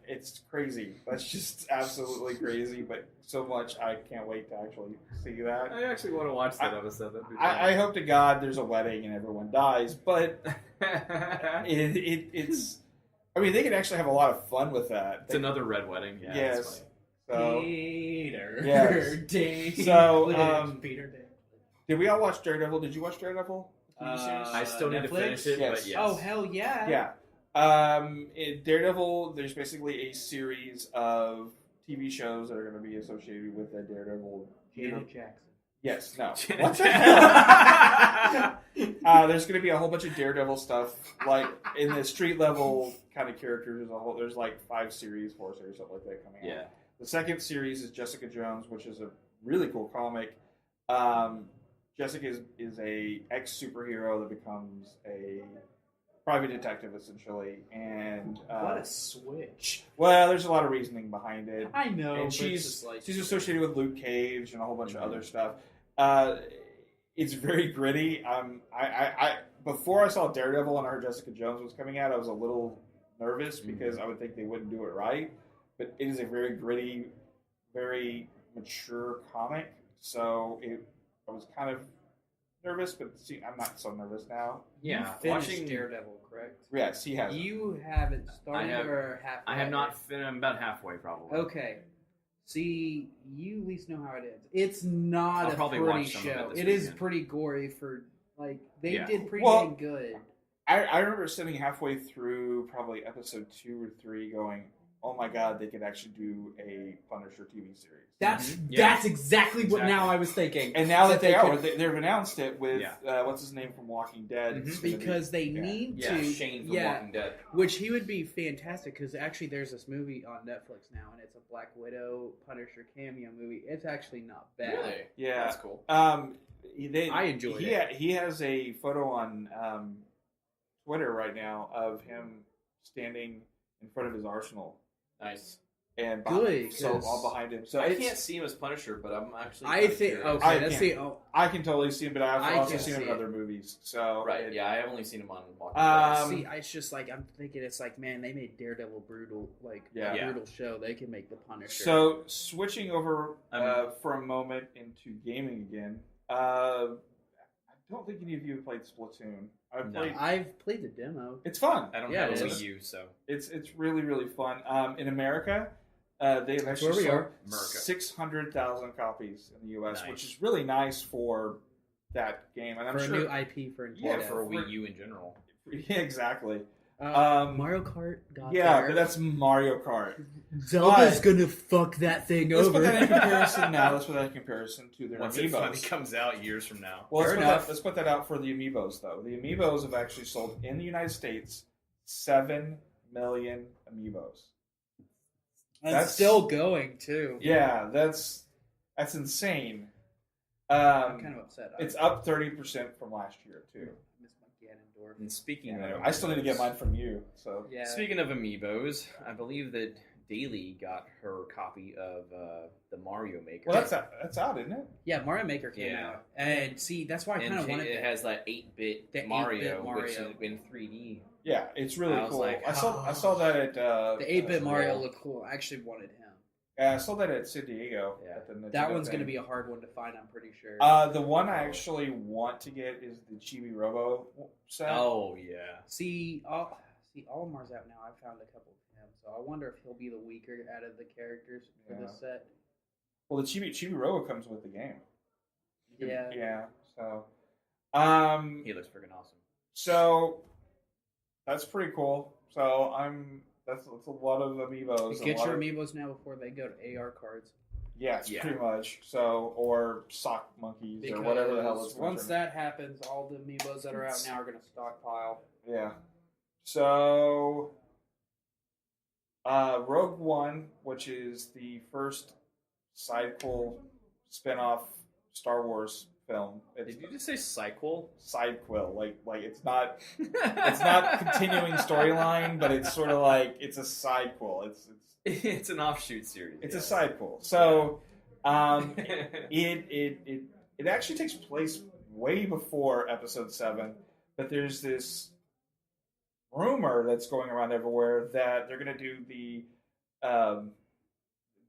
it's crazy. That's just absolutely crazy, but so much I can't wait to actually see that. I actually want to watch that episode. I hope to God there's a wedding and everyone dies, but it's... I mean, they could actually have a lot of fun with that. It's another red wedding. Yeah, yes. So, Peter. Yes. So, Peter. Did we all watch Daredevil? Did you watch Daredevil? I still need to finish it, yes. But yes. Oh, hell yeah. Yeah. In Daredevil, there's basically a series of TV shows that are going to be associated with the Daredevil. Janet Jackson. Yes, no. What the hell? There's going to be a whole bunch of Daredevil stuff, like in the street level kind of characters. There's like 4 series, something like that coming out. The second series is Jessica Jones, which is a really cool comic. Jessica is a ex-superhero that becomes a private detective, essentially. And what a switch. Well, there's a lot of reasoning behind it. I know. And she's associated with Luke Cage and a whole bunch of other stuff. It's very gritty. I before I saw Daredevil and I heard Jessica Jones was coming out, I was a little nervous because I would think they wouldn't do it right. But it is a very gritty, very mature comic. So I was kind of nervous, but I'm not so nervous now. Yeah, watching Daredevil, correct? Yes, he has. You haven't started or halfway? I have not. I'm about halfway, probably. Okay. See, you at least know how it ends. It's not a pretty show. It is pretty gory for they did pretty dang good. I remember sitting halfway through probably episode 2 or 3 going, oh my God, they could actually do a Punisher TV series. That's exactly what now I was thinking. And now that they've announced it with what's his name from Walking Dead. Because they need to. Shane from Walking Dead. Which he would be fantastic because actually there's this movie on Netflix now and it's a Black Widow Punisher cameo movie. It's actually not bad. Really? Yeah. That's cool. I enjoyed it. He has a photo on Twitter right now of him standing in front of his arsenal. Nice. And all behind him. So I can't see him as Punisher, but I'm actually. I can totally see him, but I've also seen him in other movies. So I've only seen him on Walking Dead. It's just like I'm thinking. It's like, man, they made Daredevil brutal, brutal show. They can make the Punisher. So switching over for a moment into gaming again. I don't think any of you have played Splatoon. I've played the demo. It's fun. I don't have a Wii U, so it's really really fun. In America, they've actually sold 600,000 copies in the U.S., which is really nice for that game. And I'm for sure a new IP for for Wii U in general. Yeah, exactly. Mario Kart got there. But that's Mario Kart. Zelda's gonna fuck that thing over. Let's put that in comparison now. Let's put that in comparison to their Once Amiibos. it finally comes out years from now. Well, let's put that out for the Amiibos, though. The Amiibos have actually sold, in the United States, 7 million Amiibos. That's still going, too. Yeah, that's insane. I'm kind of upset. It's up 30% from last year, too. I miss my dwarf. And speaking Yeah, of, I still need to get mine from you. So Yeah. Speaking of amiibos, I believe that Daly got her copy of the Mario Maker. well, that's out, isn't it? Yeah, Mario Maker came Yeah. out, and see, that's why I and kind of wanted. it has that 8-bit The 8-bit Mario, Mario. which is in 3D. Yeah, it's really I was cool. like, I saw that at The 8-bit Mario yeah. looked cool. I actually wanted him. Yeah, I saw that at San Diego. Yeah. At the Nintendo That one's thing. going to be a hard one to find. I'm pretty sure. The one I actually want to get is the Chibi Robo set. Oh yeah. See, Olimar's out now. I found a couple of him, so I wonder if he'll be the weaker out of the characters for this set. Well, the Chibi Robo comes with the game. Yeah. Yeah. So, He looks freaking awesome. so that's pretty cool. So that's a lot of amiibos. Get your amiibos now before they go to AR cards. Yes, Yeah. pretty much. So, or sock monkeys or whatever the hell it's once that happens, all the amiibos that are out now are going to stockpile. Yeah. So, Rogue One, which is the first sidequel spin-off Star Wars film. It's Did you just say sequel? sidequel, like it's not continuing storyline, but it's sort of like it's a sidequel. It's an offshoot series. It's yeah. a sidequel. So, it actually takes place way before Episode 7, but there's this rumor that's going around everywhere that they're going to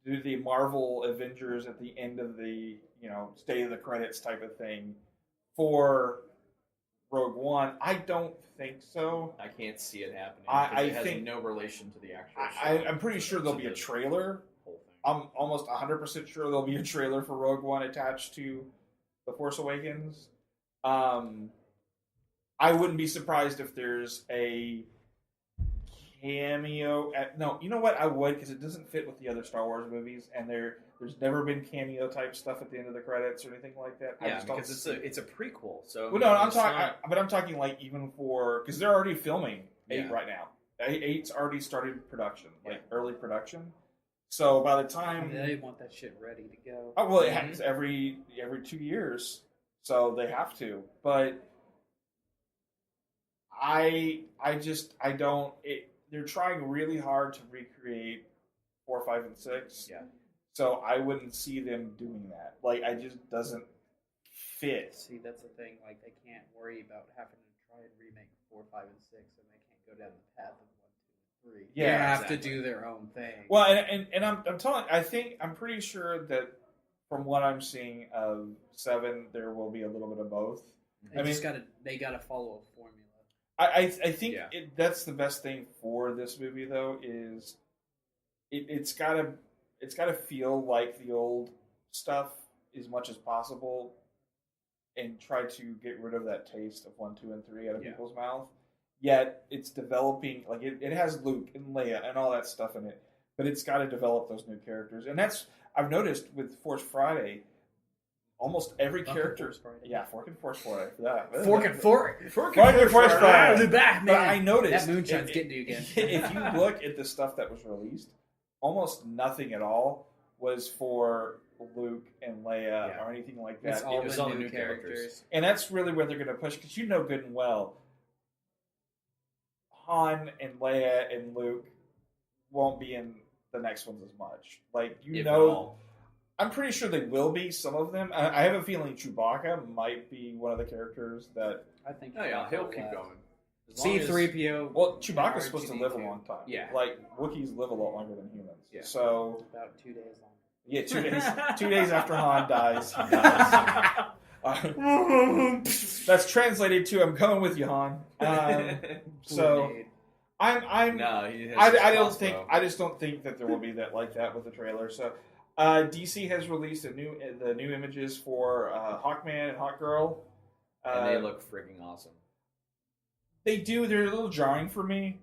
do the Marvel Avengers at the end of the state of the credits type of thing for Rogue One. I don't think so. I can't see it happening. I it has think no relation to the actual show. I'm pretty sure there'll be a trailer. Whole thing. I'm almost 100% sure there'll be a trailer for Rogue One attached to The Force Awakens. I wouldn't be surprised if there's a cameo. No, you know what? I would, because it doesn't fit with the other Star Wars movies, and there's never been cameo type stuff at the end of the credits or anything like that. Yeah, because it's a prequel. So well, no, I'm talking like even for, because they're already filming 8 right now. 8's already started production, like early production. So by the time they want that shit ready to go. Oh well, it happens every 2 years, so they have to. But I don't. They're trying really hard to recreate 4, 5, and 6. Yeah. So I wouldn't see them doing that. Like, I just doesn't fit. See, that's the thing. Like, they can't worry about having to try and remake 4, 5, and 6, and they can't go down the path of 1, 2, and 3. Yeah, they have to do their own thing. Well, and I'm pretty sure that from what I'm seeing of 7, there will be a little bit of both. They gotta follow a formula. I think that's the best thing for this movie, though, is it's gotta feel like the old stuff as much as possible, and try to get rid of that taste of 1, 2, and 3 out of people's mouth. Yet it's developing, like it has Luke and Leia and all that stuff in it, but it's got to develop those new characters, and that's I've noticed with Force Friday. Almost every character, Fork and Force Friday. Fork and Force Friday. Back, man. But I noticed that moonshine's getting you again. If you look at the stuff that was released, almost nothing at all was for Luke and Leia or anything like that. It was all the new characters, and that's really where they're going to push, because you know good and well, Han and Leia and Luke won't be in the next ones as much. Like I'm pretty sure they will be, some of them. I have a feeling Chewbacca might be one of the characters that... I think he'll keep going. C-3PO... Well, Chewbacca's supposed to live a long time. Yeah. Like, Wookiees live a lot longer than humans. Yeah. So... About 2 days long. Yeah, 2 days. 2 days after Han dies, he dies. That's translated to, I'm coming with you, Han. So... I just don't think that there will be that like that with the trailer. So... DC has released the new images for Hawkman and Hawkgirl. And they look freaking awesome. They do. They're a little jarring for me.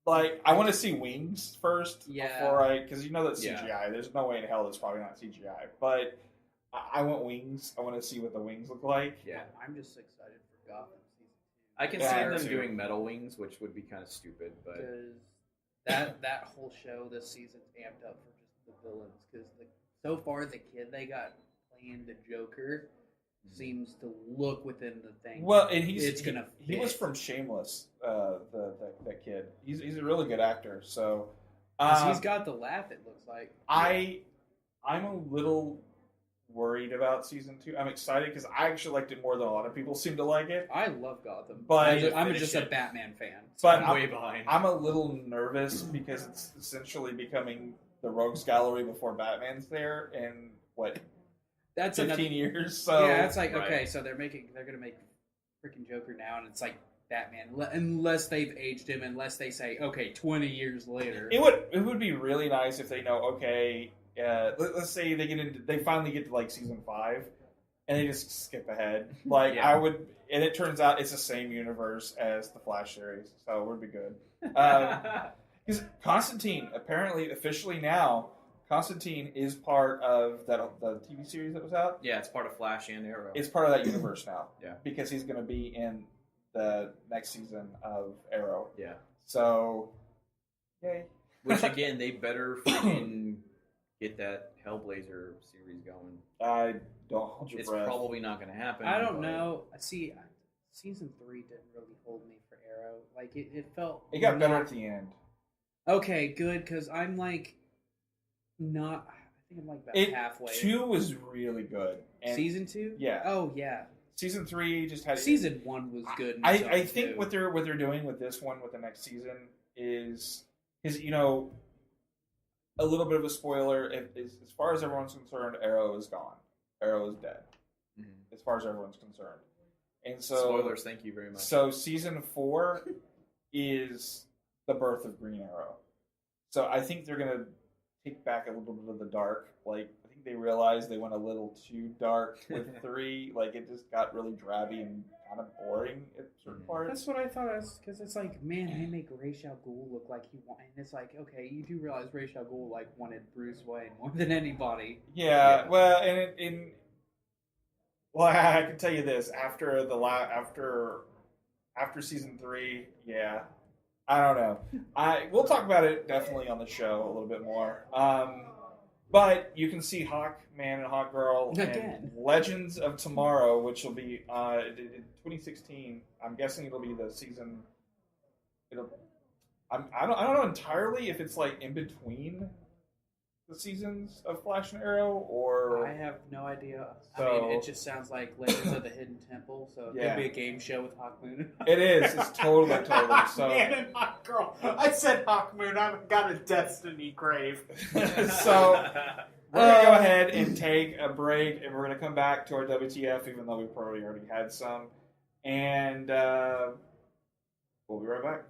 Like, I want to see wings first. Yeah. Because you know that's CGI. Yeah. There's no way in hell that's probably not CGI. But I want wings. I want to see what the wings look like. Yeah. I'm just excited for Gotham season 2. I can see them doing metal wings, which would be kind of stupid. But that whole show this season's amped up for the villains, because so far the kid they got playing the Joker seems to look within the thing. Well, and he was from Shameless, that kid. He's a really good actor. So he's got the laugh. It looks like I'm a little worried about season 2. I'm excited because I actually liked it more than a lot of people seem to like it. I love Gotham, but I'm just a Batman fan. So I'm way behind. I'm a little nervous because it's essentially becoming the Rogues Gallery before Batman's there in that's 15 years. So yeah, it's like okay, so they're gonna make freaking Joker now, and it's like Batman, unless they've aged him, unless they say okay, 20 years later. It would be really nice if they know okay. Let's say they finally get to like season 5, and they just skip ahead. I would, and it turns out it's the same universe as the Flash series, so it would be good. Because Constantine, apparently, officially now, Constantine is part of the TV series that was out. Yeah, it's part of Flash and Arrow. It's part of that universe now. Yeah, because he's going to be in the next season of Arrow. Yeah. So, yay. Which again, they better freaking get that Hellblazer series going. I don't hold your breath. It's probably not going to happen. I don't know. See, season 3 didn't really hold me for Arrow. Like it felt. It got better at the end. Okay, good, because I'm like not. I think I'm like about halfway. 2 was really good. And season 2? Yeah. Oh yeah. Season 3 just had. Season 1 was good. I think what they're doing with this one with the next season is a little bit of a spoiler. As far as everyone's concerned, Arrow is gone. Arrow is dead. Mm-hmm. As far as everyone's concerned, and so spoilers. Thank you very much. So season 4 is the birth of Green Arrow. So I think they're gonna take back a little bit of the dark. Like I think they realized they went a little too dark with 3. Like it just got really drabby and kind of boring at certain parts. That's what I thought. Because it's like, man, they make Ra's al Ghul look like he wanted. And it's like, okay, you do realize Ra's al Ghul wanted Bruce Wayne more than anybody. Yeah. Well, and I can tell you this: after season 3, yeah, I don't know. We'll talk about it definitely on the show a little bit more. But you can see Hawkman and Hawkgirl and Legends of Tomorrow, which will be in 2016. I'm guessing it'll be the season. I don't know entirely if it's like in between the seasons of Flash and Arrow, or I have no idea. So, I mean, it just sounds like Legends of the Hidden Temple. So it could be a game show with Hawkmoon. It is. It's totally. So Man and Hawkgirl. I said Hawkmoon. I've got a Destiny grave. So we're gonna go ahead and take a break, and we're gonna come back to our WTF, even though we probably already had some, and we'll be right back.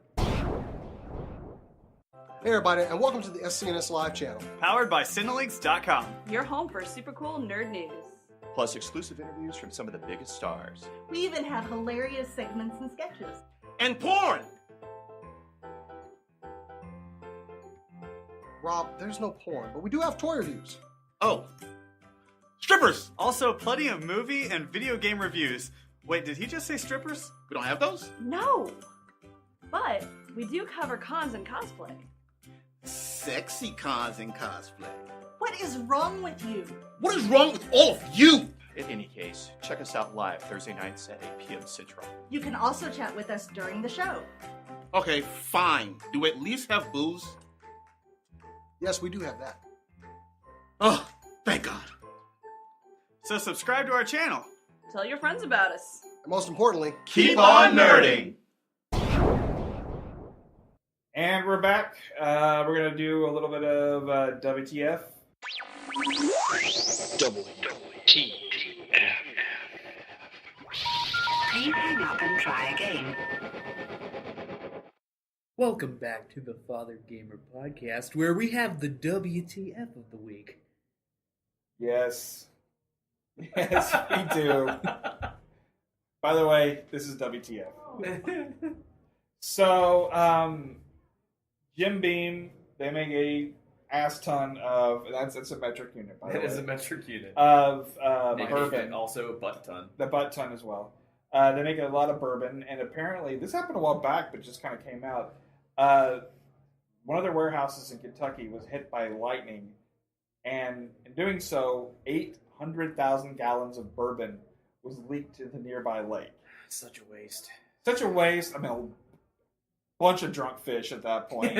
Hey everybody, and welcome to the SCNS Live channel. Powered by Cinelinx.com. Your home for super cool nerd news. Plus exclusive interviews from some of the biggest stars. We even have hilarious segments and sketches. And porn! Rob, there's no porn, but we do have toy reviews. Oh. Strippers! Also plenty of movie and video game reviews. Wait, did he just say strippers? We don't have those? No! But we do cover cons and cosplay. Sexy cons and cosplay. What is wrong with you? What is wrong with all of you? In any case, check us out live Thursday nights at 8 p.m. Central. You can also chat with us during the show. Okay, fine. Do we at least have booze? Yes, we do have that. Oh, thank God. So subscribe to our channel. Tell your friends about us. And most importantly, keep on nerding! And we're back. We're going to do a little bit of WTF. WTF. Please hang up and try again. Welcome back to the Fathergamer podcast, where we have the WTF of the week. Yes. Yes, we do. By the way, this is WTF. So, Jim Beam, they make a ass ton of, that's a metric unit, by the way. It is a metric unit. Of bourbon. Also a butt ton. The butt ton as well. They make a lot of bourbon, and apparently, this happened a while back, but just kind of came out. One of their warehouses in Kentucky was hit by lightning, and in doing so, 800,000 gallons of bourbon was leaked to the nearby lake. Such a waste. Such a waste. I mean, a bunch of drunk fish at that point.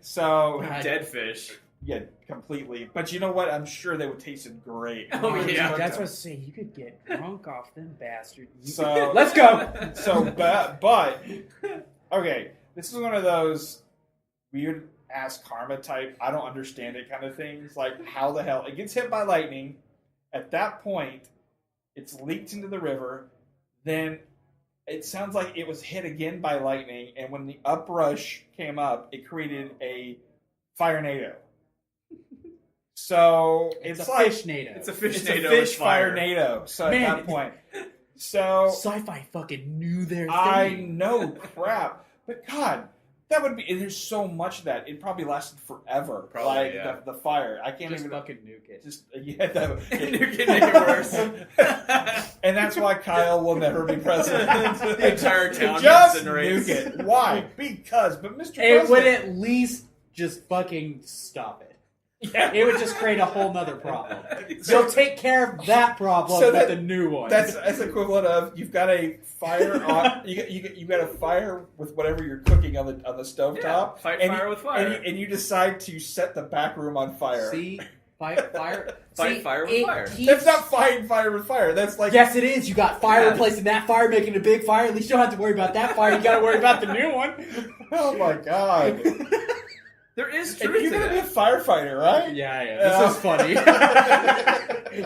So dead fish. Yeah, completely. But you know what? I'm sure they would tasted great. Oh yeah, that's what I was saying. You could get drunk off them bastards. So let's go. So, but okay, this is one of those weird ass karma type. I don't understand it kind of things. Like how the hell it gets hit by lightning. At that point, it's leaked into the river. Then it sounds like it was hit again by lightning, and when the uprush came up, it created a firenado. So it's a like fish-nado. It's a fish-nado. It's a fish with fire. firenado. So Man. at that point, so Sci-fi fucking knew their thing. I know, crap. But God, that would be. And there's so much of that. It probably lasted forever. Probably, like yeah. the fire. I can't Just even fucking nuke it. Just nuke it make it worse. And that's why Kyle will never be president. The entire town just incinerates. nuke it. Why? Because. But Mr. It would President, at least just fucking stop it. yeah. It would just create a whole nother problem. You'll take care of that problem So with that- the new one. That's equivalent of you've got a fire on you got a fire with whatever you're cooking on the stovetop. Yeah, fight and fire with fire. and you decide to set the back room on fire. See? Fight fire. Fight See, fire with it fire. keeps- That's not fighting fire with fire. That's like Yes, it is. You got fire Yeah. replacing that fire, making a big fire. At least you don't have to worry about that fire. You got to worry about the new one. oh my god. There is And truth you're to gonna be a that. firefighter, right? Yeah. This is funny.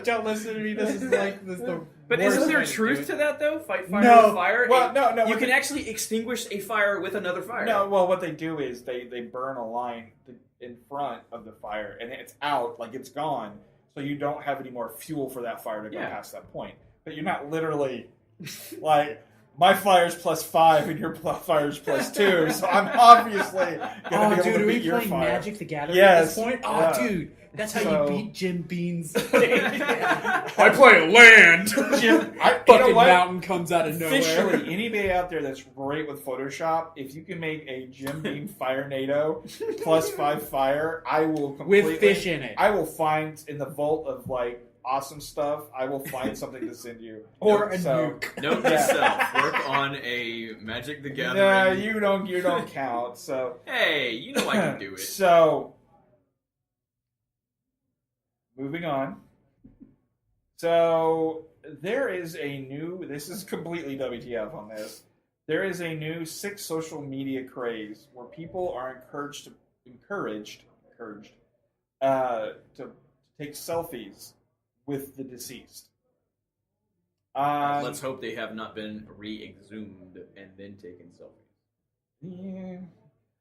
Don't listen to me. This is the. But worst isn't there way to do truth it. to that though? Fight fire No. with fire. Well, And no. You what can they- actually extinguish a fire with another fire. No, well, what they do is they burn a line in front of the fire, and it's out, like it's gone, so you don't have any more fuel for that fire to go Yeah. past that point. But you're not literally like my fire's +5 and your fire's +2, so I'm obviously gonna be Dude, able are to we beat your playing fire. Magic the Gathering Yes. at this point? Oh, Yeah. dude, that's how So- you beat Jim Bean's. I play land. Jim, you know Fucking what? mountain comes out of nowhere. Officially, anybody out there that's great with Photoshop, if you can make a Jim Beam Firenado +5 fire, I will completely... With fish in it. I will find in the vault of like awesome stuff. I will find something to send you, Or a nuke. Note to self: work on a Magic the Gathering. No, you don't count. So Hey, you know I can do it. So moving on. So there is a new. This is completely WTF on this. There is a new 6 social media craze where people are encouraged to take selfies with the deceased. Let's hope they have not been re-exhumed and then taken selfies. Yeah.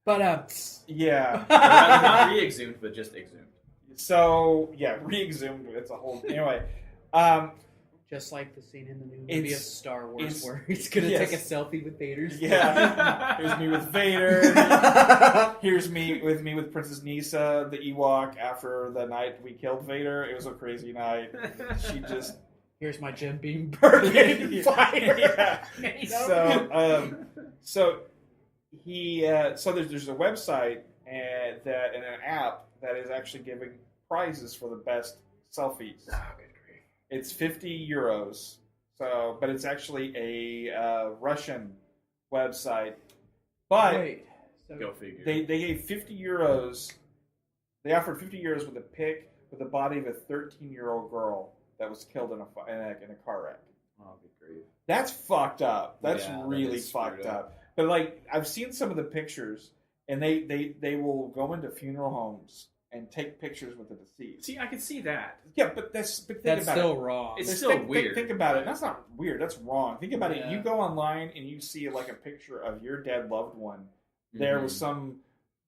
But Yeah. Not re-exhumed, but just exhumed. So yeah, re-exhumed. It's a whole anyway. just like the scene in the new movie of It's- Star Wars it's- where he's gonna yes. take a selfie with Vader's. Yeah. Here's me with Vader. Here's me with Princess Nisa, the Ewok. After the night we killed Vader, it was a crazy night. She just Here's my Jim Beam burning fire. Yeah. You know? So there's a website and an app that is actually giving prizes for the best selfies. Oh, good grief. It's 50 euros. So, but it's actually a Russian website. But Wait, so Go figure. they gave 50 euros. They offered 50 euros with a pic with the body of a 13-year-old girl that was killed in a car wreck. Oh, good grief. That's fucked up. That's Yeah, that really is screwed fucked up. up. But like I've seen some of the pictures, and they will go into funeral homes and take pictures with the deceased. See, I can see that. Yeah, but think that's about still it. wrong. It's Just still think, weird. Think about it. That's not weird. That's wrong. Think about it. Yeah. You go online and you see like a picture of your dead loved one. There was some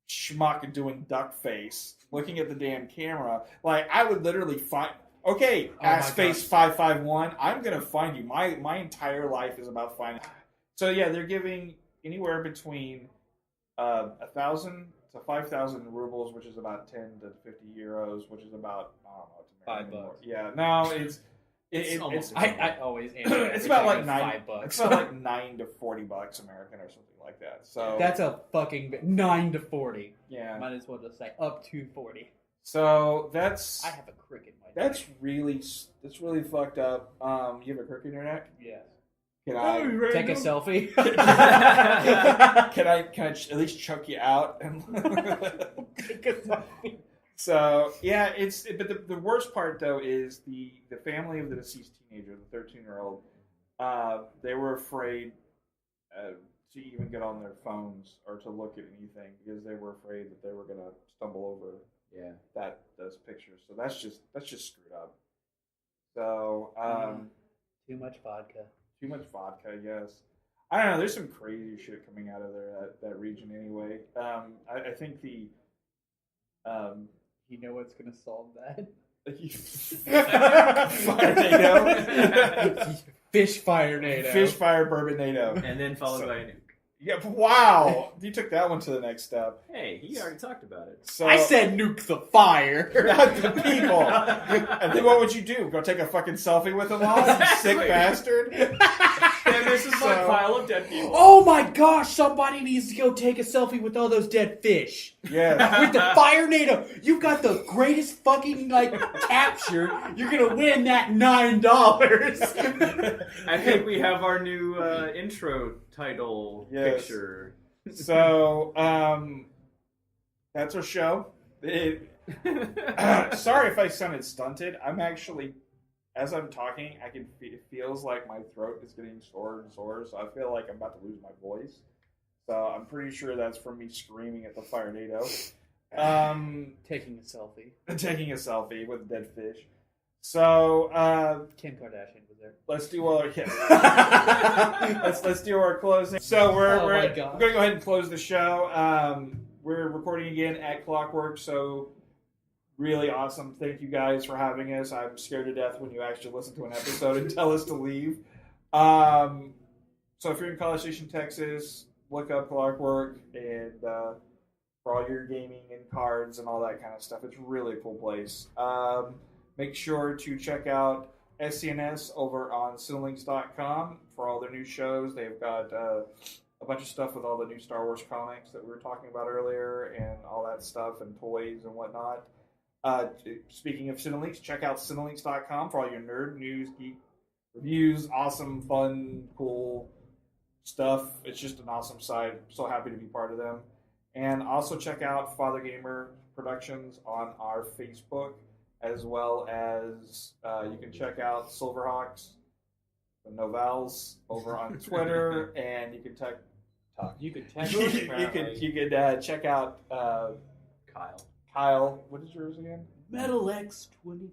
schmuck doing duck face, looking at the damn camera. Like I would literally find. Okay, Oh my ass face 551. I'm gonna find you. My entire life is about finding. So yeah, they're giving anywhere between 1,000 to 5,000 rubles, which is about 10 to 50 euros, which is about I don't know. It's American $5. more. Yeah, no, it's almost I always answer it's about like everything $9. with $5. It's about like $9 to $40 American or something like that. So That's a fucking 9 to 40. yeah. Might as well just say up to 40. So that's I have a crick in my that's really fucked up. You have a crick in your neck? Yes. Can I Take a selfie? can I at least choke you out? Take a selfie. So yeah, but the worst part though is the family of the deceased teenager, the 13-year-old. They were afraid to even get on their phones or to look at anything because they were afraid that they were gonna stumble over those pictures. So that's just screwed up. So too much vodka. Too much vodka, yes. I don't know. There's some crazy shit coming out of there that region anyway. I think the you know what's gonna solve that? Fire NATO. Fish fire NATO. Fish fire bourbon NATO. And then followed by a nuke. Yeah, wow. You took that one to the next step. Hey, he already talked about it. So, I said nuke the fire. Not the people. And then what would you do? Go take a fucking selfie with them all? You sick bastard. And this is my pile of dead people. Oh my gosh, somebody needs to go take a selfie with all those dead fish. Yeah. With the fire NATO. You got the greatest fucking capture. You're gonna win that $9. I think we have our new intro title picture. So, that's our show. Sorry if I sounded stunted. I'm actually, as I'm talking, it feels like my throat is getting sore and sore, so I feel like I'm about to lose my voice. So I'm pretty sure that's from me screaming at the fire NATO. Taking a selfie. Taking a selfie with dead fish. So Kim Kardashian was there. Let's do our let's do our closing. So we're going to go ahead and close the show. We're recording again at Clockwork, so really awesome. Thank you guys for having us. I'm scared to death when you actually listen to an episode and tell us to leave. So if you're in College Station, Texas, look up Clockwork and for all your gaming and cards and all that kind of stuff. It's really a cool place. Make sure to check out SCNS over on cinelinks.com for all their new shows. They've got a bunch of stuff with all the new Star Wars comics that we were talking about earlier and all that stuff and toys and whatnot. Speaking of Cinelinks, check out cinelinks.com for all your nerd news, geek reviews, awesome, fun, cool stuff. It's just an awesome site. So happy to be part of them. And also check out Fathergamer Productions on our Facebook, as well as you can check out Silverhawks, the Novels, over on Twitter, and you can check out Kyle. What is yours again? MetalX25.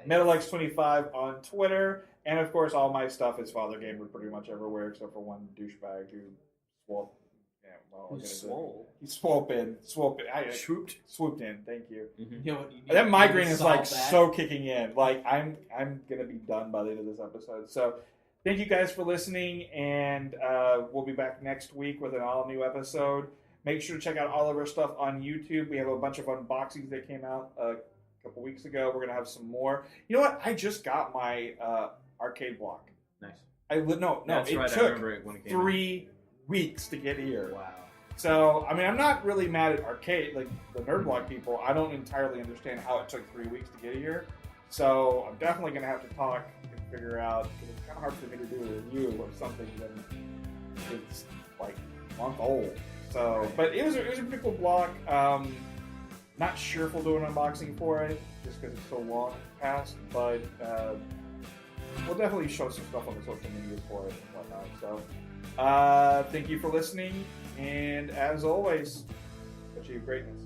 MetalX25 on Twitter, and of course all my stuff is Fathergamer pretty much everywhere except for one douchebag who swooped. Yeah, well, he swooped in. Swooped in. Thank you. Mm-hmm. You know what, that migraine is so kicking in. Like I'm gonna be done by the end of this episode. So thank you guys for listening, and we'll be back next week with an all new episode. Make sure to check out all of our stuff on YouTube. We have a bunch of unboxings that came out a couple weeks ago. We're gonna have some more. You know what? I just got my arcade block. Nice. It took 3 weeks to get here. Wow. So, I mean, I'm not really mad at arcade, like the Nerd Block people. I don't entirely understand how it took 3 weeks to get here. So, I'm definitely going to have to talk and figure out, because it's kind of hard for me to do a review of something that it's like a month old. So, but it was a pretty cool block. Not sure if we'll do an unboxing for it, just because it's so long past, but we'll definitely show some stuff on the social media for it and whatnot. So, thank you for listening, and as always, achieve greatness.